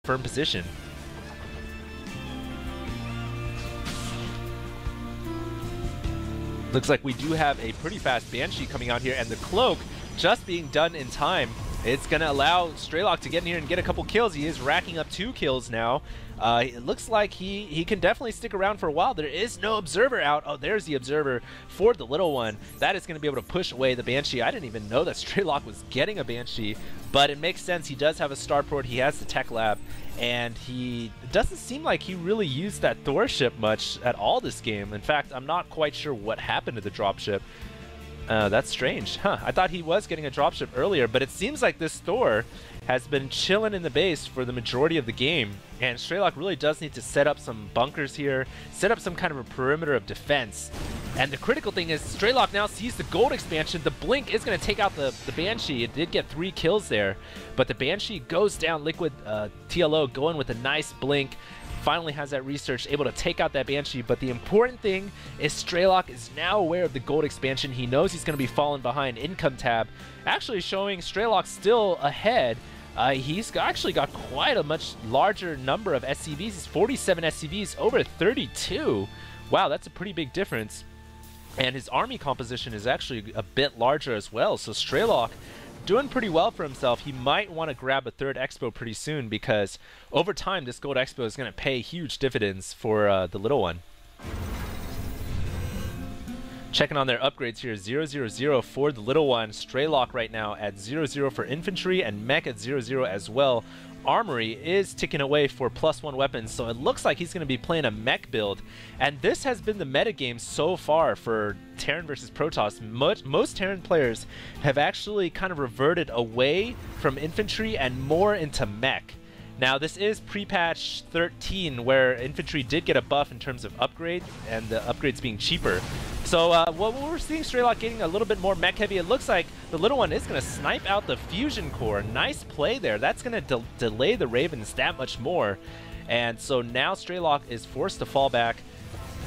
firm position. Looks like we do have a pretty fast Banshee coming out here, and the cloak just being done in time. It's going to allow Strelok to get in here and get a couple kills. He is racking up 2 kills now. It looks like he can definitely stick around for a while. There is no Observer out. Oh, there's the Observer for the little one. That is going to be able to push away the Banshee. I didn't even know that Strelok was getting a Banshee, but it makes sense. He does have a starport. He has the tech lab, and he doesn't seem like he really used that Thor ship much at all this game. In fact, I'm not quite sure what happened to the dropship. That's strange. Huh, I thought he was getting a dropship earlier, but it seems like this Thor has been chilling in the base for the majority of the game, and Strelok really does need to set up some bunkers here, set up some kind of a perimeter of defense. And the critical thing is Strelok now sees the gold expansion. The blink is going to take out the Banshee. It did get 3 kills there, but the Banshee goes down. Liquid TLO going with a nice blink. Finally has that research, able to take out that Banshee. But the important thing is Strelok is now aware of the gold expansion. He knows he's going to be falling behind. Income tab actually showing Strelok still ahead. He's actually got quite a much larger number of SCVs. He's 47 SCVs over 32. Wow, that's a pretty big difference. And his army composition is actually a bit larger as well. So Strelok doing pretty well for himself. He might want to grab a 3rd expo pretty soon, because over time this gold expo is going to pay huge dividends for the little one. Checking on their upgrades here, 000 for the little one. Strelok right now at 00 for infantry, and mech at 00 as well. Armory is ticking away for +1 weapons, so it looks like he's going to be playing a mech build. And this has been the metagame so far for Terran versus Protoss. Most Terran players have actually kind of reverted away from infantry and more into mech. Now, this is pre-patch 13, where infantry did get a buff in terms of upgrade, and the upgrades being cheaper. So what we're seeing Strelok getting a little bit more mech heavy. It looks like the little one is going to snipe out the fusion core. Nice play there. That's going to delay the Ravens that much more. And so now Strelok is forced to fall back,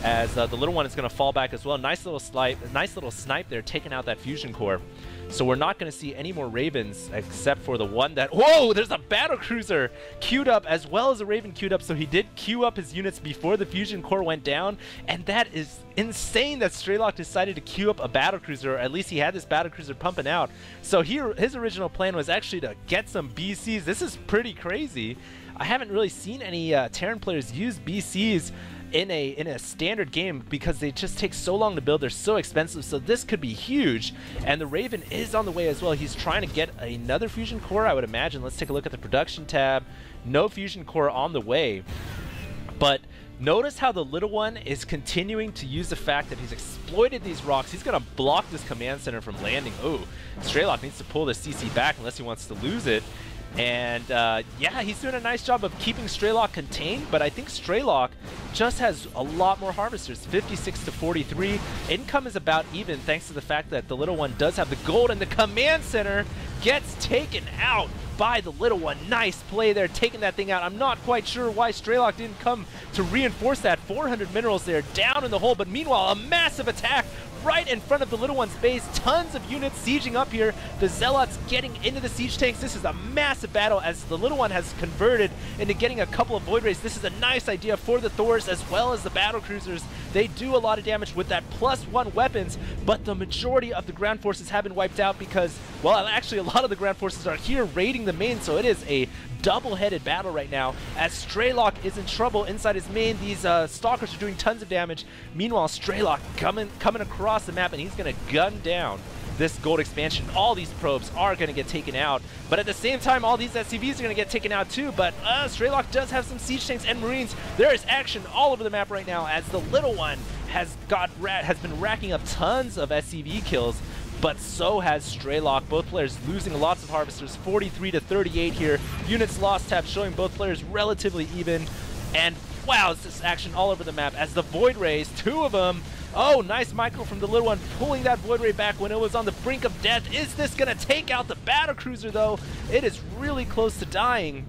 as the little one is going to fall back as well. Nice little snipe there, taking out that fusion core. So we're not going to see any more Ravens except for the one that... Whoa! There's a battlecruiser queued up as well as a Raven queued up. So he did queue up his units before the fusion core went down. And that is insane that Strelok decided to queue up a battlecruiser, or at least he had this battlecruiser pumping out. So here, his original plan was actually to get some BCs. This is pretty crazy. I haven't really seen any Terran players use BCs in a standard game, because they just take so long to build. They're so expensive, so this could be huge. And the Raven is on the way as well. He's trying to get another fusion core, I would imagine. Let's take a look at the production tab. No fusion core on the way, but notice how the little one is continuing to use the fact that he's exploited these rocks. He's going to block this command center from landing. Oh, Strelok needs to pull the CC back unless he wants to lose it. And yeah, he's doing a nice job of keeping Strelok contained, but I think Strelok just has a lot more harvesters, 56 to 43. Income is about even, thanks to the fact that the little one does have the gold, and the command center gets taken out by the little one. Nice play there, taking that thing out. I'm not quite sure why Strelok didn't come to reinforce that. 400 minerals there, down in the hole, but meanwhile, a massive attack right in front of the little one's base. Tons of units sieging up here. The Zealots getting into the siege tanks. This is a massive battle, as the little one has converted into getting a couple of Void Rays. This is a nice idea for the Thors as well as the battle cruisers. They do a lot of damage with that +1 weapons, but the majority of the ground forces have been wiped out because, well, actually a lot of the ground forces are here raiding the main, so it is a double-headed battle right now, as Strelok is in trouble inside his main. These stalkers are doing tons of damage. Meanwhile, Strelok coming across the map, and he's going to gun down this gold expansion. All these probes are going to get taken out, but at the same time, all these SCVs are going to get taken out too. But Strelok does have some siege tanks and marines. There is action all over the map right now, as the little one has been racking up tons of SCV kills, but so has Strelok. Both players losing lots of harvesters, 43 to 38 here. Units lost tab showing both players relatively even. And wow, it's this action all over the map as the Void Rays, 2 of them. Oh, nice Michael from the little one, pulling that Void Ray back when it was on the brink of death. Is this going to take out the battlecruiser though? It is really close to dying.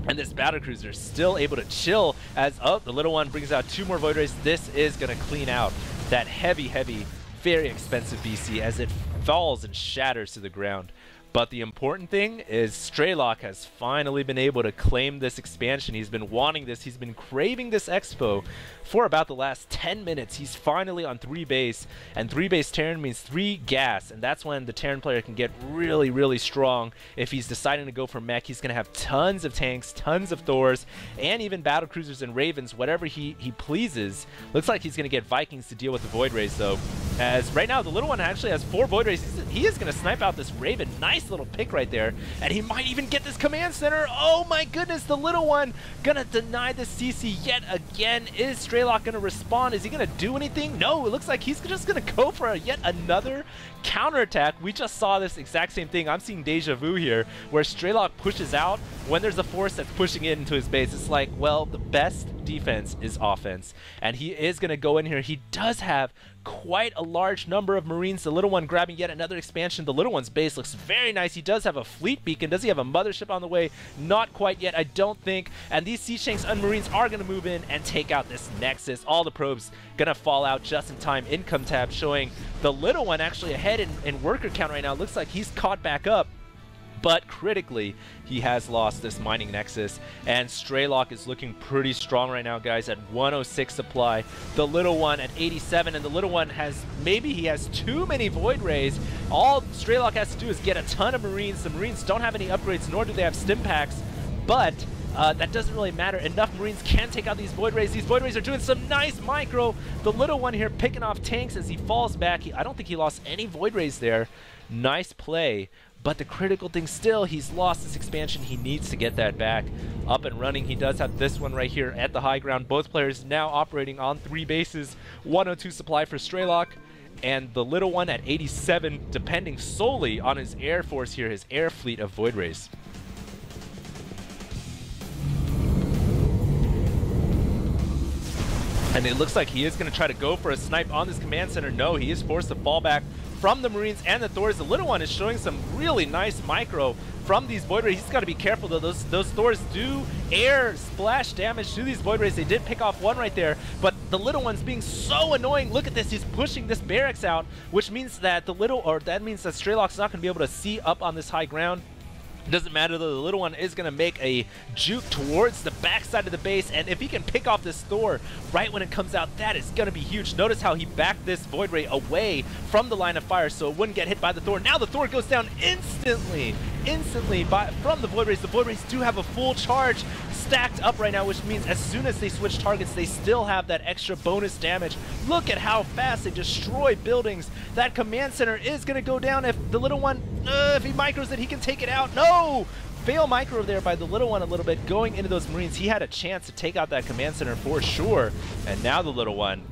And this battlecruiser is still able to chill as, oh, the little one brings out 2 more Void Rays. This is going to clean out that heavy, very expensive BC as it falls and shatters to the ground. But the important thing is Strelok has finally been able to claim this expansion. He's been wanting this. He's been craving this expo for about the last 10 minutes. He's finally on 3 base, and 3 base Terran means 3 gas, and that's when the Terran player can get really, really strong. If he's deciding to go for mech, he's going to have tons of tanks, tons of Thors, and even battle cruisers and Ravens, whatever he pleases. Looks like he's going to get Vikings to deal with the Void Rays, though, as right now the little one actually has 4 Void Rays. He is going to snipe out this Raven. Nice little pick right there, and he might even get this command center. Oh my goodness, the little one gonna deny the CC yet again. Is Strelok gonna respond? Is he gonna do anything? No, it looks like he's just gonna go for yet another counterattack. We just saw this exact same thing. I'm seeing deja vu here, where Strelok pushes out when there's a force that's pushing it into his base. It's like, well, the best defense is offense, and he is gonna go in here. He does have quite a large number of Marines. The little one grabbing yet another expansion. The little one's base looks very nice. He does have a fleet beacon. Does he have a mothership on the way? Not quite yet, I don't think. And these Sea Shanks and Marines are going to move in and take out this Nexus. All the probes going to fall out just in time. Income tab showing the little one actually ahead in worker count right now. Looks like he's caught back up. But critically, he has lost this mining nexus, and Strelok is looking pretty strong right now, guys, at 106 supply. The little one at 87, and the little one has, maybe he has too many Void Rays. All Strelok has to do is get a ton of Marines. The Marines don't have any upgrades, nor do they have stim packs, but that doesn't really matter. Enough Marines can take out these Void Rays. These Void Rays are doing some nice micro. The little one here picking off tanks as he falls back. I don't think he lost any Void Rays there. Nice play. But the critical thing still, he's lost this expansion. He needs to get that back up and running. He does have this one right here at the high ground. Both players now operating on 3 bases. 102 supply for Strelok, and the little one at 87, depending solely on his air force here, his air fleet of Void Rays. And it looks like he is going to try to go for a snipe on this command center. No, he is forced to fall back from the Marines and the Thors. The little one is showing some really nice micro from these Void Rays. He's got to be careful though. Those Thors do air splash damage to these Void Rays. They did pick off one right there, but the little one's being so annoying. Look at this. He's pushing this barracks out, which means that that means that Strelok's not going to be able to see up on this high ground. Doesn't matter though, the little one is going to make a juke towards the backside of the base, and if he can pick off this Thor right when it comes out, that is going to be huge. Notice how he backed this Void Ray away from the line of fire so it wouldn't get hit by the Thor. Now the Thor goes down instantly from the Void Rays. The Void Rays do have a full charge stacked up right now, which means as soon as they switch targets, they still have that extra bonus damage. Look at how fast they destroy buildings. That command center is going to go down if the little one, if he micros it, he can take it out. No! Fail micro there by the little one a little bit, going into those Marines. He had a chance to take out that command center for sure, and now the little one